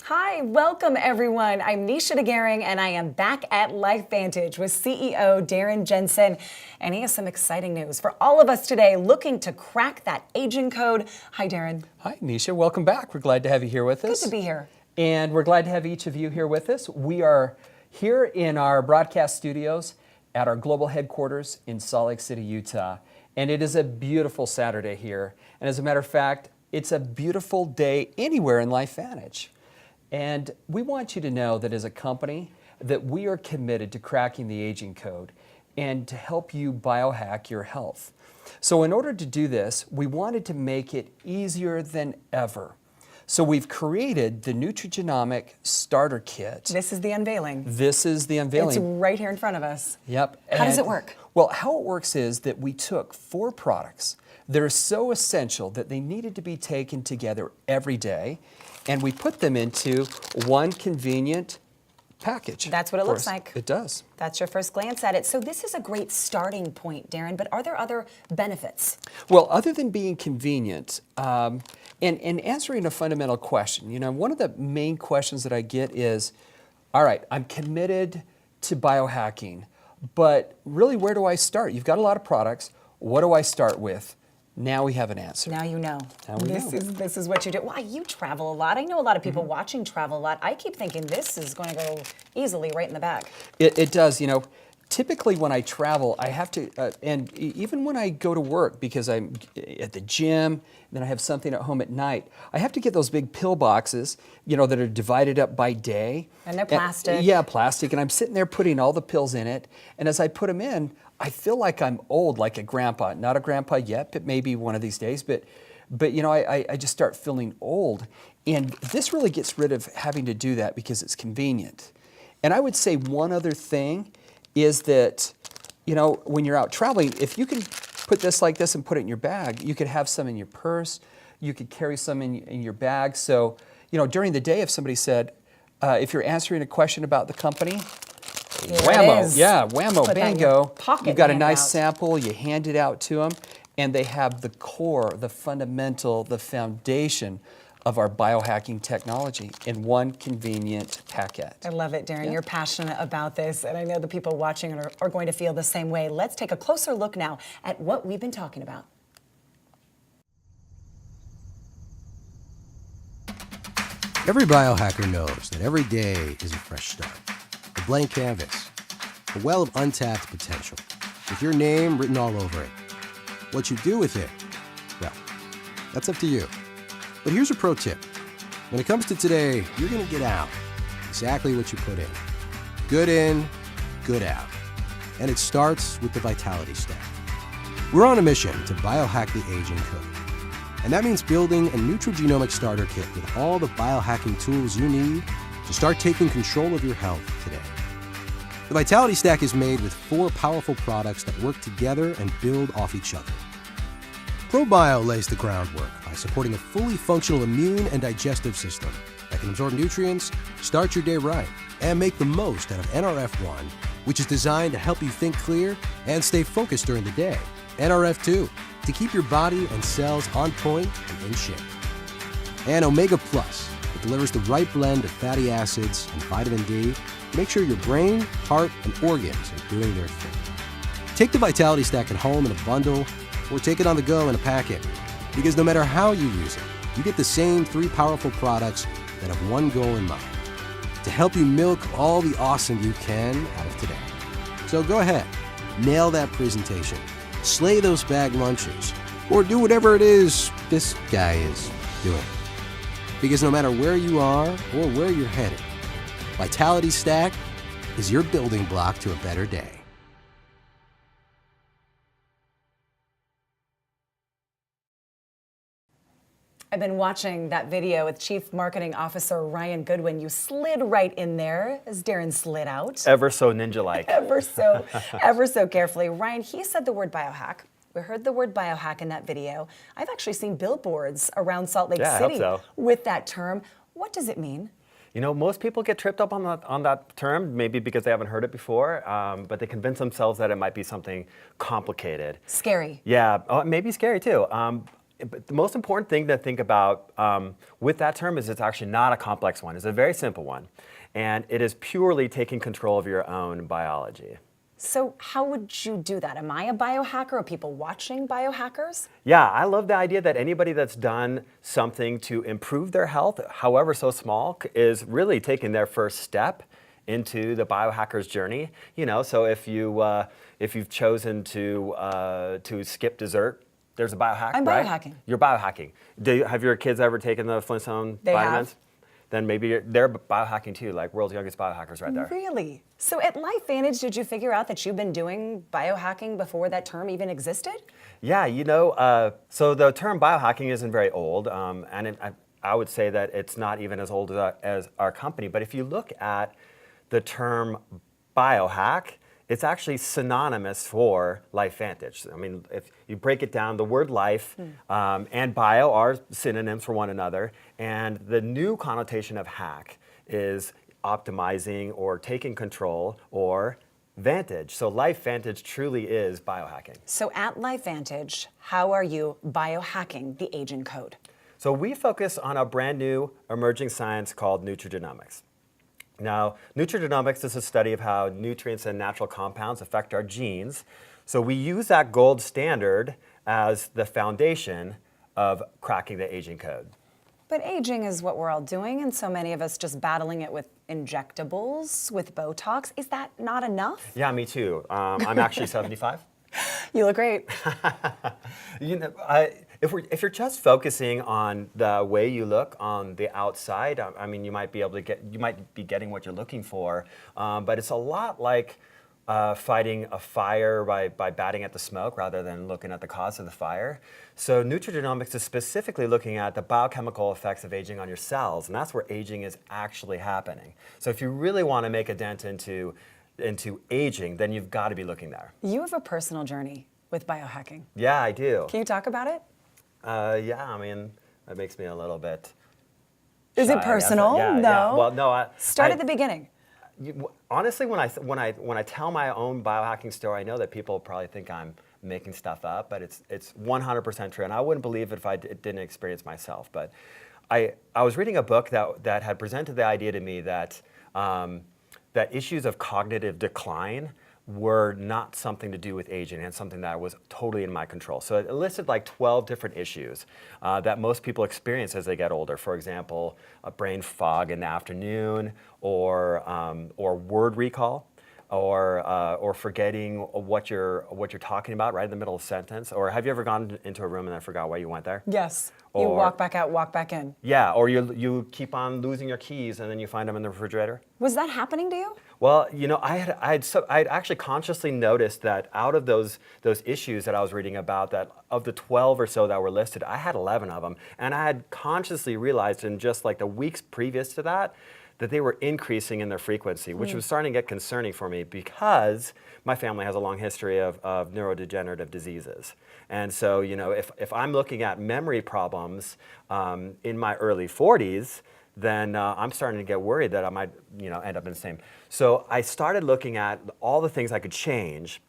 Hi, welcome everyone. I'm Nisha DeGaring and I am back at LifeVantage with CEO Darren Jensen. And he has some exciting news for all of us today looking to crack that aging code. Hi, Darren. Hi, Nisha. Welcome back. We're glad to have you here with us. Good to be here. And we're glad to have each of you here with us. We are here in our broadcast studios at our global headquarters in Salt Lake City, Utah. And it is a beautiful Saturday here. And as a matter of fact, it's a beautiful day anywhere in LifeVantage. And we want you to know that as a company that we are committed to cracking the aging code and to help you biohack your health. So in order to do this, we wanted to make it easier than ever. So we've created the Nutrigenomic Starter Kit. This is the unveiling. This is the unveiling. It's right here in front of us. Yep. How does it work? Well, how it works is that we took 4 products that are so essential that they needed to be taken together every day, and we put them into one convenient package. That's what it looks like. It does. That's your first glance at it. So this is a great starting point, Darren, but are there other benefits? Well, other than being convenient, and answering a fundamental question, you know, one of the main questions that I get is, all right, I'm committed to biohacking, but really where do I start? You've got a lot of products. What do I start with? Now we have an answer. Now you know. Now we know. This is what you do. Why, you travel a lot. I know a lot of people watching travel a lot. I keep thinking this is going to go easily right in the bag. It does, you know. Typically when I travel, I have to, and even when I go to work, because I'm at the gym, then I have something at home at night, I have to get those big pill boxes, you know, that are divided up by day. And they're plastic. Yeah, plastic, and I'm sitting there putting all the pills in it, and as I put them in, I feel like I'm old, like a grandpa. Not a grandpa yet, but maybe one of these days, but you know, I just start feeling old. And this really gets rid of having to do that because it's convenient. And I would say one other thing is that, you know, when you're out traveling, if you can put this like this and put it in your bag, you could have some in your purse, you could carry some in your bag. So, you know, during the day, if somebody said, if you're answering a question about the company, whammo, yeah, whammo, bingo. You've got a nice sample, you hand it out to them, and they have the core, the fundamental, the foundation of our biohacking technology in one convenient packet. I love it, Darren. Yeah. You're passionate about this, and I know the people watching are going to feel the same way. Let's take a closer look now at what we've been talking about. Every biohacker knows that every day is a fresh start, a blank canvas, a well of untapped potential, with your name written all over it. What you do with it, well, that's up to you. But here's a pro tip. When it comes to today, you're going to get out exactly what you put in. Good in, good out. And it starts with the Vitality Stack. We're on a mission to biohack the aging code. And that means building a Nutrigenomic Starter Kit with all the biohacking tools you need to start taking control of your health today. The Vitality Stack is made with 4 powerful products that work together and build off each other. ProBio lays the groundwork by supporting a fully functional immune and digestive system that can absorb nutrients, start your day right, and make the most out of NRF1, which is designed to help you think clear and stay focused during the day. NRF2, to keep your body and cells on point and in shape. And Omega Plus, that delivers the right blend of fatty acids and vitamin D to make sure your brain, heart, and organs are doing their thing. Take the Vitality Stack at home in a bundle, or take it on the go in a packet. Because no matter how you use it, you get the same 3 powerful products that have one goal in mind: to help you milk all the awesome you can out of today. So go ahead, nail that presentation, slay those bag lunches, or do whatever it is this guy is doing. Because no matter where you are or where you're headed, Vitality Stack is your building block to a better day. I've been watching that video with Chief Marketing Officer Ryan Goodwin. You slid right in there as Darren slid out. Ever so ninja-like. ever so carefully. Ryan, he said the word biohack. We heard the word biohack in that video. I've actually seen billboards around Salt Lake City with that term. What does it mean? You know, most people get tripped up on that term, maybe because they haven't heard it before, but they convince themselves that it might be something complicated. Scary. Yeah, maybe scary too. but the most important thing to think about with that term is it's actually not a complex one. It's a very simple one. And it is purely taking control of your own biology. So how would you do that? Am I a biohacker? Are people watching biohackers? Yeah, I love the idea that anybody that's done something to improve their health, however so small, is really taking their first step into the biohacker's journey. You know, so if you've chosen to skip dessert, there's a biohack. I'm right? biohacking. You're biohacking. Have your kids ever taken the Flintstone They vitamins? have. Then maybe they're biohacking too, like world's youngest biohackers right there. Really? So at LifeVantage, did you figure out that you've been doing biohacking before that term even existed? Yeah, so the term biohacking isn't very old, and I would say that it's not even as old as our company. But if you look at the term biohack, it's actually synonymous for LifeVantage. I mean, if you break it down, the word life and bio are synonyms for one another, and the new connotation of hack is optimizing or taking control or vantage. So LifeVantage truly is biohacking. So at LifeVantage, how are you biohacking the aging code? So we focus on a brand new emerging science called nutrigenomics. Now, nutrigenomics is a study of how nutrients and natural compounds affect our genes. So we use that gold standard as the foundation of cracking the aging code. But aging is what we're all doing, and so many of us just battling it with injectables, with Botox. Is that not enough? Yeah, me too. I'm actually 75. You look great. If you're just focusing on the way you look on the outside, I mean, you might be getting what you're looking for, but it's a lot like fighting a fire by batting at the smoke rather than looking at the cause of the fire. So nutrigenomics is specifically looking at the biochemical effects of aging on your cells, and that's where aging is actually happening. So if you really want to make a dent into aging, then you've got to be looking there. You have a personal journey with biohacking. Yeah, I do. Can you talk about it? Yeah, I mean, that makes me a little bit Is shy, it I guess. personal? Yeah, No. yeah. Well, no. Start at the beginning. Honestly, when I tell my own biohacking story, I know that people probably think I'm making stuff up, but it's 100% true, and I wouldn't believe it if I didn't experience myself. But I was reading a book that had presented the idea to me that that issues of cognitive decline were not something to do with aging and something that was totally in my control. So it listed like 12 different issues that most people experience as they get older. For example, a brain fog in the afternoon, or word recall, or forgetting what you're talking about right in the middle of a sentence. Or have you ever gone into a room and then forgot why you went there? Yes. You Or- walk back out, walk back in. Yeah, or you keep on losing your keys and then you find them in the refrigerator. Was that happening to you? Well, I had actually consciously noticed that out of those issues that I was reading about, that of the 12 or so that were listed, I had 11 of them, and I had consciously realized in just like the weeks previous to that they were increasing in their frequency, which was starting to get concerning for me because my family has a long history of neurodegenerative diseases. And so, if I'm looking at memory problems in my early 40s, then I'm starting to get worried that I might, end up in the same. So I started looking at all the things I could change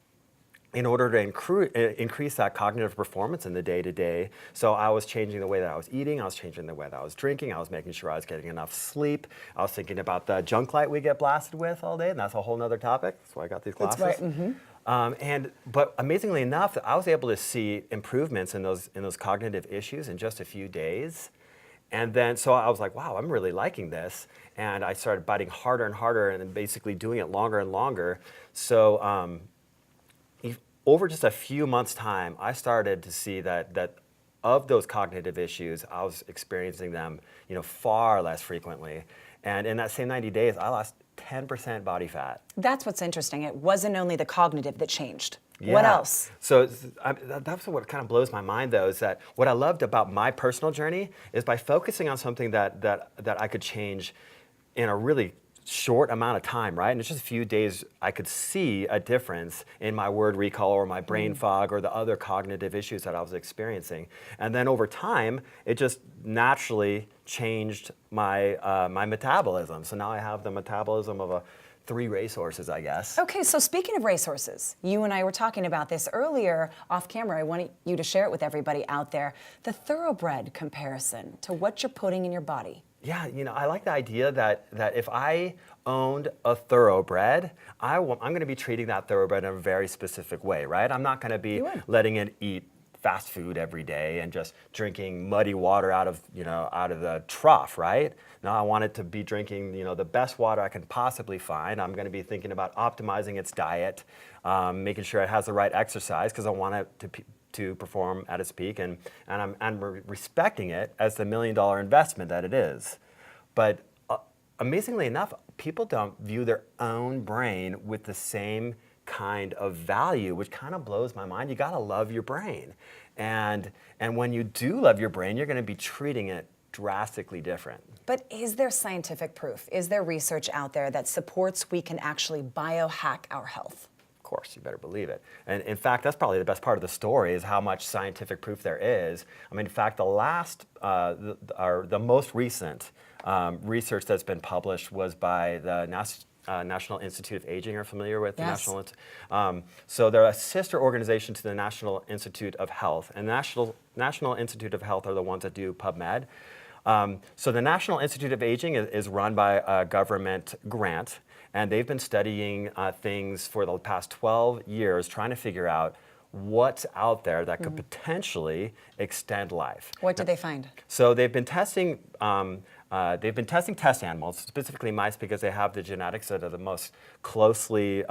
in order to increase that cognitive performance in the day-to-day. So I was changing the way that I was eating, I was changing the way that I was drinking, I was making sure I was getting enough sleep, I was thinking about the junk light we get blasted with all day, and that's a whole nother topic. That's why I got these glasses. That's right. Mm-hmm. But amazingly enough, I was able to see improvements in those cognitive issues in just a few days. And then, so I was like, wow, I'm really liking this. And I started biting harder and harder and then basically doing it longer and longer. So over just a few months' time, I started to see that of those cognitive issues, I was experiencing them, far less frequently. And in that same 90 days, I lost 10% body fat. That's what's interesting. It wasn't only the cognitive that changed. What Yeah. else? So that's what kind of blows my mind, though, is that what I loved about my personal journey is by focusing on something that I could change in a really short amount of time, right? And it's just a few days, I could see a difference in my word recall or my brain fog or the other cognitive issues that I was experiencing. And then over time, it just naturally changed my my metabolism. So now I have the metabolism of a 3 racehorses, I guess. Okay, so speaking of racehorses, you and I were talking about this earlier off camera. I want you to share it with everybody out there. The thoroughbred comparison to what you're putting in your body. Yeah, I like the idea that if I owned a thoroughbred, I'm going to be treating that thoroughbred in a very specific way, right? I'm not going to be letting it eat fast food every day and just drinking muddy water out of the trough, right? No, I want it to be drinking, the best water I can possibly find. I'm going to be thinking about optimizing its diet, making sure it has the right exercise because I want it to perform at its peak, and I'm respecting it as the $1 million investment that it is. But amazingly enough, people don't view their own brain with the same kind of value, which kind of blows my mind. You gotta love your brain. And when you do love your brain, you're gonna be treating it drastically different. But is there scientific proof? Is there research out there that supports we can actually biohack our health? Of course, you better believe it. And in fact, that's probably the best part of the story is how much scientific proof there is. I mean, in fact, the most recent research that's been published was by the National Institute of Aging. Are familiar with the National? So they're a sister organization to the National Institute of Health, and the National Institute of Health are the ones that do PubMed. So the National Institute of Aging is run by a government grant, and they've been studying things for the past 12 years, trying to figure out what's out there that could potentially extend life. What did they find? So they've been testing test animals, specifically mice, because they have the genetics that are the most closely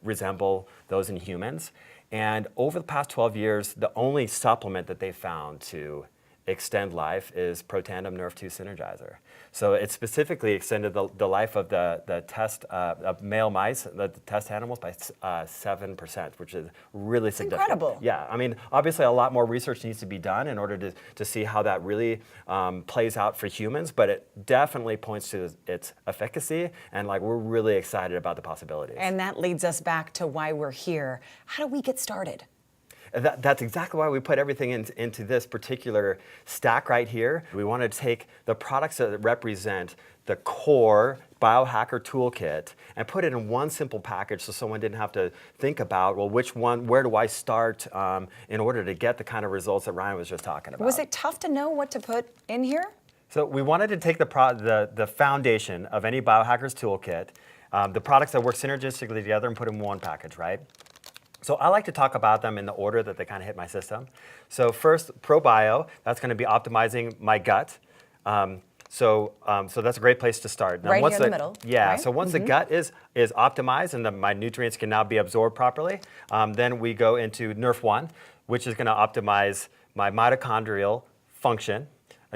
resemble those in humans. And over the past 12 years, the only supplement that they found to extend life is Protandim Nerve 2 Synergizer. So it specifically extended the life of the test of male mice, the test animals, by 7%, which is really significant. Incredible. Yeah, I mean, obviously a lot more research needs to be done in order to see how that really plays out for humans, but it definitely points to its efficacy, and we're really excited about the possibilities. And that leads us back to why we're here. How do we get started? That's exactly why we put everything into this particular stack right here. We want to take the products that represent the core Biohacker toolkit and put it in one simple package so someone didn't have to think about, well, which one, where do I start in order to get the kind of results that Ryan was just talking about. Was it tough to know what to put in here? So we wanted to take the foundation of any Biohacker's toolkit, the products that work synergistically together, and put them in one package, right? So I like to talk about them in the order that they kind of hit my system. So first, ProBio, that's going to be optimizing my gut. So that's a great place to start. Now, right here in the middle. Yeah, right? So once the gut is optimized and my nutrients can now be absorbed properly, then we go into Nerf 1, which is going to optimize my mitochondrial function.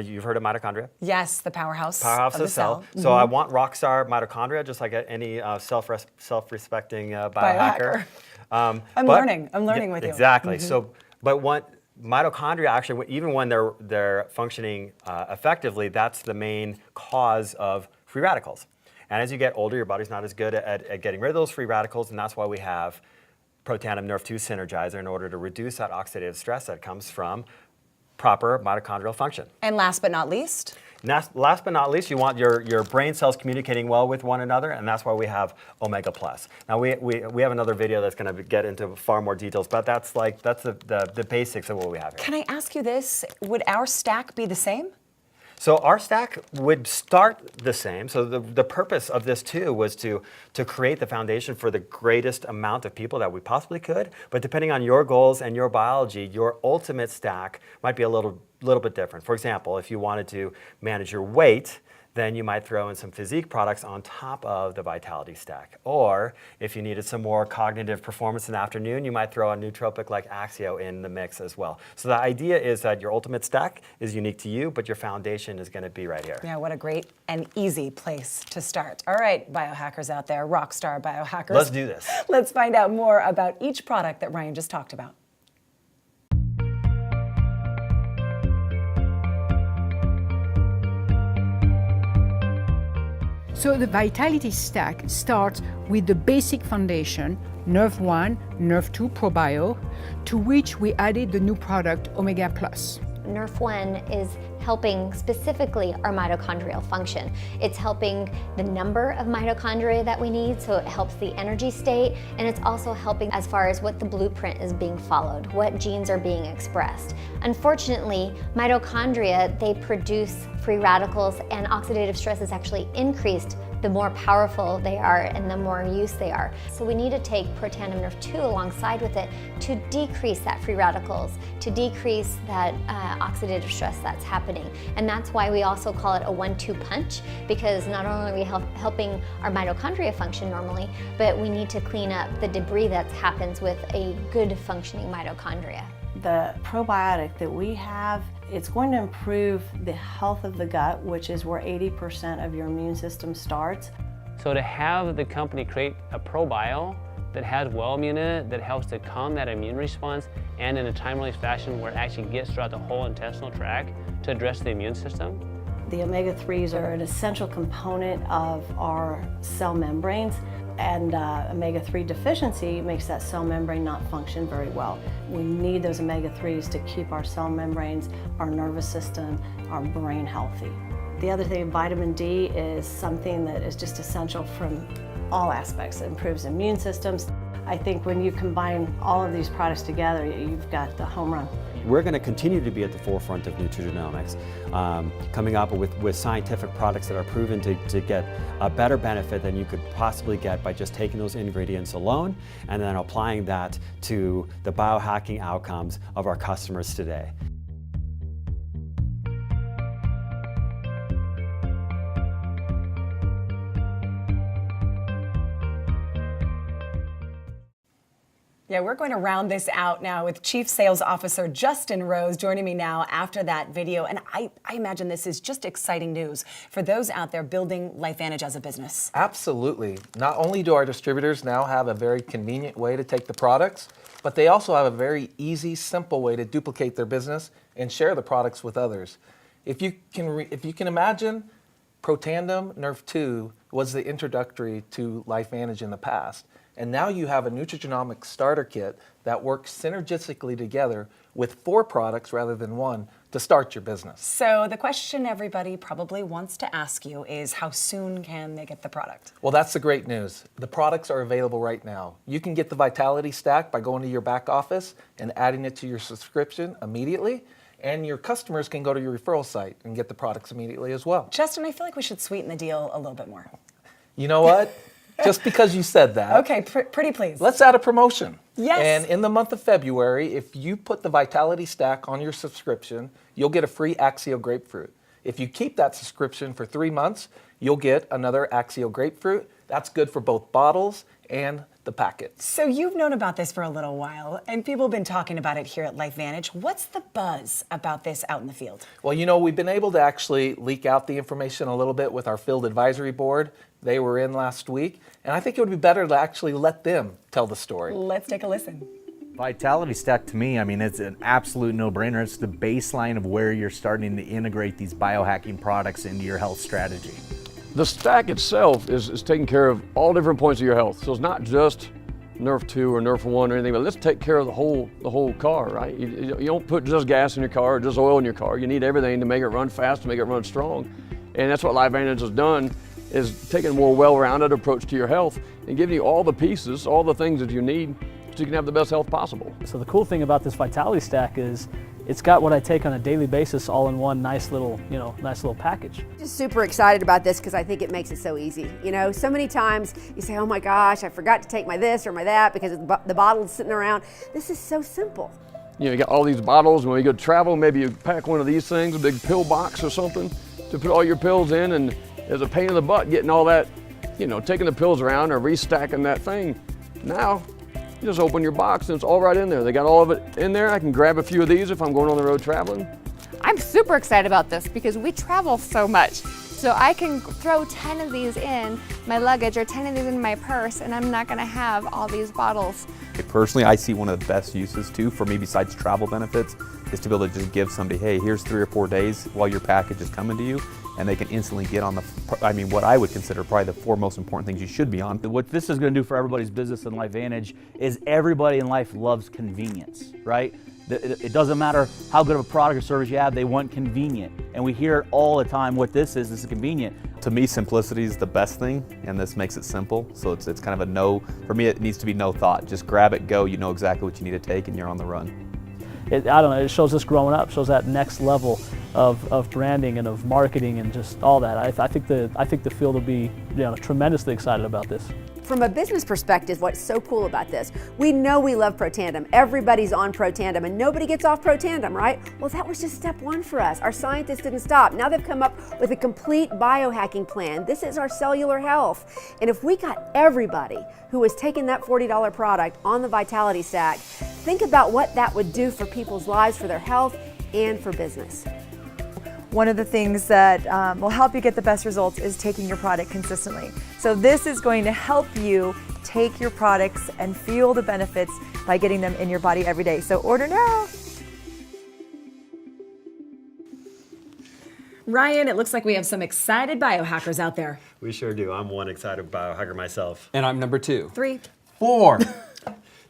You've heard of mitochondria? Yes, the powerhouse of the cell. So I want rockstar mitochondria, just like any self-respecting biohacker. I'm learning with you. Exactly. So, but what mitochondria actually, even when they're functioning effectively, that's the main cause of free radicals. And as you get older, your body's not as good at getting rid of those free radicals, and that's why we have Protandim Nerve 2 Synergizer in order to reduce that oxidative stress that comes from proper mitochondrial function. And last but not least? Last but not least, you want your brain cells communicating well with one another, and that's why we have Omega Plus. Now we have another video that's going to get into far more details, but that's the basics of what we have here. Can I ask you this? Would our stack be the same? So our stack would start the same. So the purpose of this too was to create the foundation for the greatest amount of people that we possibly could. But depending on your goals and your biology, your ultimate stack might be a little bit different. For example, if you wanted to manage your weight, then you might throw in some physique products on top of the Vitality stack. Or if you needed some more cognitive performance in the afternoon, you might throw a nootropic like Axio in the mix as well. So the idea is that your ultimate stack is unique to you, but your foundation is going to be right here. Yeah, what a great and easy place to start. All right, biohackers out there, rockstar biohackers. Let's do this. Let's find out more about each product that Ryan just talked about. So the Vitality Stack starts with the basic foundation, Nerve 1, Nerve 2 ProBio, to which we added the new product Omega Plus. Nerf 1 is helping specifically our mitochondrial function. It's helping the number of mitochondria that we need, so it helps the energy state, and it's also helping as far as what the blueprint is being followed, what genes are being expressed. Unfortunately, mitochondria, they produce free radicals, and oxidative stress is actually increased the more powerful they are and the more in use they are. So we need to take Protandim Nerf 2 alongside with it to decrease that free radicals, to decrease that oxidative stress that's happening. And that's why we also call it a 1-2 punch, because not only are we helping our mitochondria function normally, but we need to clean up the debris that happens with a good functioning mitochondria. The probiotic that we have, it's going to improve the health of the gut, which is where 80% of your immune system starts. So to have the company create a probio that has well-immune in it, that helps to calm that immune response, and in a time-release fashion where it actually gets throughout the whole intestinal tract to address the immune system. The omega-3s are an essential component of our cell membranes, and omega-3 deficiency makes that cell membrane not function very well. We need those omega-3s to keep our cell membranes, our nervous system, our brain healthy. The other thing, vitamin D is something that is just essential from all aspects. It improves immune systems. I think when you combine all of these products together, you've got the home run. We're going to continue to be at the forefront of nutrigenomics, coming up with scientific products that are proven to get a better benefit than you could possibly get by just taking those ingredients alone and then applying that to the biohacking outcomes of our customers today. Yeah, we're going to round this out now with Chief Sales Officer Justin Rose joining me now after that video. And I imagine this is just exciting news for those out there building LifeVantage as a business. Absolutely. Not only do our distributors now have a very convenient way to take the products, but they also have a very easy, simple way to duplicate their business and share the products with others. If you can imagine, Protandim Nerf 2 was the introductory to LifeVantage in the past. And now you have a nutrigenomic starter kit that works synergistically together with 4 products rather than 1 to start your business. So the question everybody probably wants to ask you is, how soon can they get the product? Well, that's the great news. The products are available right now. You can get the Vitality Stack by going to your back office and adding it to your subscription immediately. And your customers can go to your referral site and get the products immediately as well. Justin, I feel like we should sweeten the deal a little bit more. You know what? Just because you said that. Okay, pretty please. Let's add a promotion. Yes. And in the month of February, if you put the Vitality Stack on your subscription, you'll get a free Axio grapefruit. If you keep that subscription for 3 months, you'll get another Axio grapefruit. That's good for both bottles and the packet. So you've known about this for a little while, and people have been talking about it here at LifeVantage. What's the buzz about this out in the field? Well, you know, we've been able to actually leak out the information a little bit with our field advisory board. They were in last week, and I think it would be better to actually let them tell the story. Let's take a listen. Vitality Stack, to me, I mean, it's an absolute no-brainer. It's the baseline of where you're starting to integrate these biohacking products into your health strategy. The stack itself is taking care of all different points of your health. So it's not just Nerf 2 or Nerf 1 or anything, but let's take care of the whole car, right? You don't put just gas in your car or just oil in your car. You need everything to make it run fast, to make it run strong. And that's what LifeVantage has done, is taking a more well-rounded approach to your health and giving you all the pieces, all the things that you need so you can have the best health possible. So the cool thing about this Vitality Stack is it's got what I take on a daily basis all in one nice little package. Just super excited about this because I think it makes it so easy. You know, so many times you say, oh my gosh, I forgot to take my this or my that because the bottle's sitting around. This is so simple. You know, you got all these bottles, and when you go travel, maybe you pack one of these things, a big pill box or something, to put all your pills in, and there's a pain in the butt getting all that, taking the pills around or restacking that thing. Now, you just open your box and it's all right in there. They got all of it in there. I can grab a few of these if I'm going on the road traveling. I'm super excited about this because we travel so much. So I can throw 10 of these in my luggage or 10 of these in my purse, and I'm not gonna have all these bottles. Personally, I see one of the best uses too, for me besides travel benefits, is to be able to just give somebody, hey, here's 3 or 4 days while your package is coming to you, and they can instantly get on what I would consider probably the 4 most important things you should be on. What this is going to do for everybody's business and LifeVantage is everybody in life loves convenience, right? It doesn't matter how good of a product or service you have, they want convenient. And we hear it all the time, what this is convenient. To me, simplicity is the best thing, and this makes it simple. So it's kind of a no, for me it needs to be no thought. Just grab it, go, you know exactly what you need to take, and you're on the run. I don't know, it shows us growing up, shows that next level of branding and of marketing and just all that. I think the field will be tremendously excited about this. From a business perspective, what's so cool about this, we know we love Protandim. Everybody's on Protandim and nobody gets off Protandim, right? Well, that was just step one for us. Our scientists didn't stop. Now they've come up with a complete biohacking plan. This is our cellular health. And if we got everybody who was taking that $40 product on the Vitality Stack, think about what that would do for people's lives, for their health, and for business. One of the things that will help you get the best results is taking your product consistently. So this is going to help you take your products and feel the benefits by getting them in your body every day. So order now. Ryan, it looks like we have some excited biohackers out there. We sure do. I'm one excited biohacker myself. And I'm number 2. 3. 4.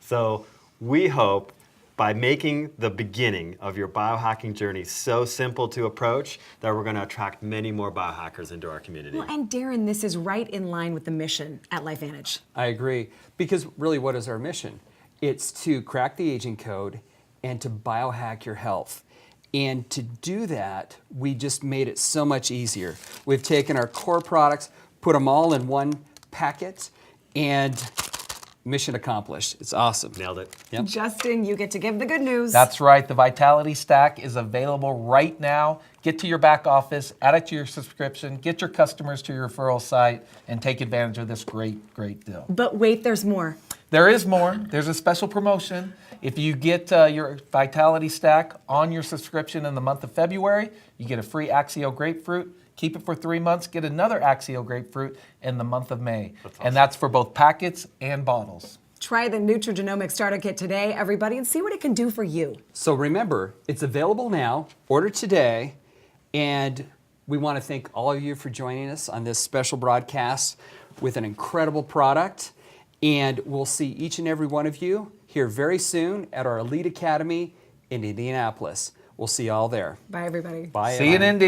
So we hope by making the beginning of your biohacking journey so simple to approach that we're going to attract many more biohackers into our community. Well, and Darren, this is right in line with the mission at LifeVantage. I agree, because really what is our mission? It's to crack the aging code and to biohack your health. And to do that, we just made it so much easier. We've taken our core products, put them all in one packet, and mission accomplished. It's awesome. Nailed it. Yep. Justin, you get to give the good news. That's right. The Vitality Stack is available right now. Get to your back office, add it to your subscription, get your customers to your referral site, and take advantage of this great, great deal. But wait, there's more. There is more. There's a special promotion. If you get your Vitality Stack on your subscription in the month of February, you get a free Axio grapefruit. Keep it for 3 months, get another Axio grapefruit in the month of May. That's awesome. And that's for both packets and bottles. Try the Nutrigenomics Starter Kit today, everybody, and see what it can do for you. So remember, it's available now. Order today. And we want to thank all of you for joining us on this special broadcast with an incredible product. And we'll see each and every one of you here very soon at our Elite Academy in Indianapolis. We'll see you all there. Bye, everybody. Bye. See you in Indy.